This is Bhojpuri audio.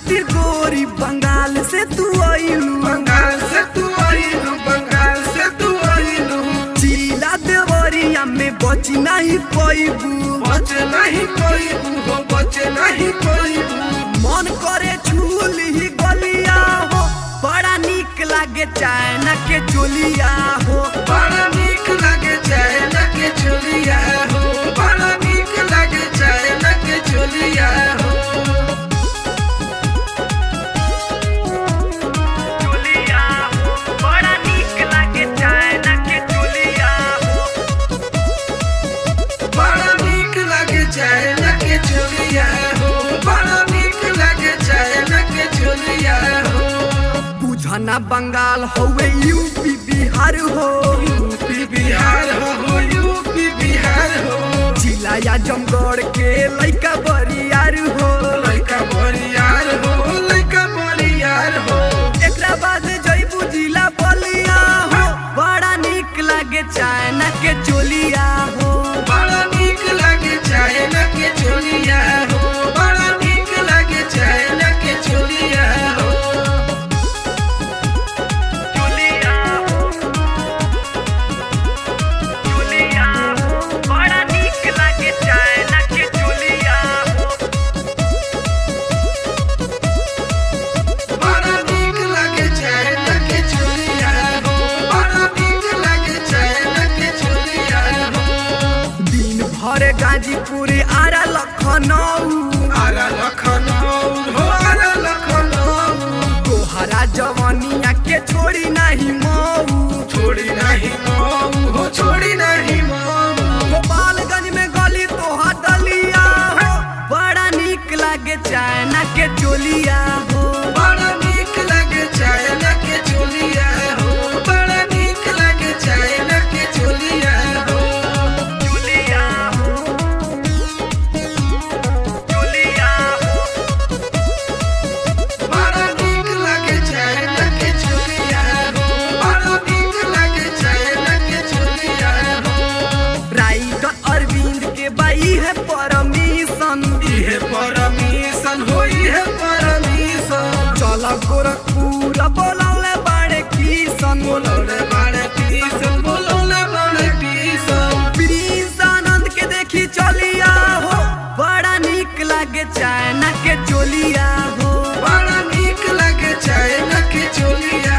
खातिर गोरी बंगाल से तू आइलू, बंगाल से तू आइलू, बंगाल से तू आइलू। जिला देवरिया में बची नहीं पैबू, बचे नहीं पैबू हो, बचे नहीं पैबू। मन करे छूल ही गलिया हो, बड़ा निक लागे चाइना के चोलिया हो, बड़ा नीक लागे चाइना के चोलिया हो, बड़ा नीक लागे चाइना के चोलिया हो। चोलिया हो, बड़ा निक लागे चाइना के चोलिया हो, बड़ा नीक लागे चाइना के चोलिया हो, बड़ा नीक लागे चाइना के चोलिया हो। बुझना बंगाल होवे यूपी बिहार हो, यूपी बिहार हो, यूपी बिहार हो। जिला आजमगढ़ के लइका बरियार हो, लइका बरियार हो, लइका बरियार हो। एकरा बाद जइबू जिला बलिया हो, बड़ा निक लागे चाइना के चोलिया हो, बड़ा नीक लागे चाइना के चोलिया हो, बड़ा नीक लागे चाइना के चोलिया हो। चोलिया हो, चोलिया हो, बड़ा निक लागे चाइना के चोलिया हो, बड़ा नीक लागे चाइना के चोलिया हो, बड़ा नीक लागे चाइना के चोलिया हो। दिन भर गाजीपुर आरा लखनऊ, आरा लखनऊ हो, आरा लखनऊ। तोहरा जवानिया के छोड़ी नहीं मऊ, छोड़ी नहीं मऊ हो, छोड़ी नहीं मऊ। गोपालगंज में गली तोहा दलिया हो, बड़ा निक लागे चाइना के चोलिया हो, बड़ा नीक लागे चाइना के चोलिया हो, बड़ा नीक लागे चाइना के चोलिया हो। चोलिया हो, चोलिया हो, बड़ा नीक लागे चाइना के चोलिया हो, बड़ा नीक लागे चाइना के चोलिया हो। राइटर अरविंद के बाई है परमिशन, इहे परमिशन हो, इहे परमिशन। चल गोरखपुर बोलौले बाड़े किशन, बोलौले बाड़े किशन, बोलौले बाड़े किशन। प्रिंस आनंद के देखी चलिया हो, बड़ा निक लागे चाइना के चोलिया हो, बड़ा नीक लागे चाइना के चोलिया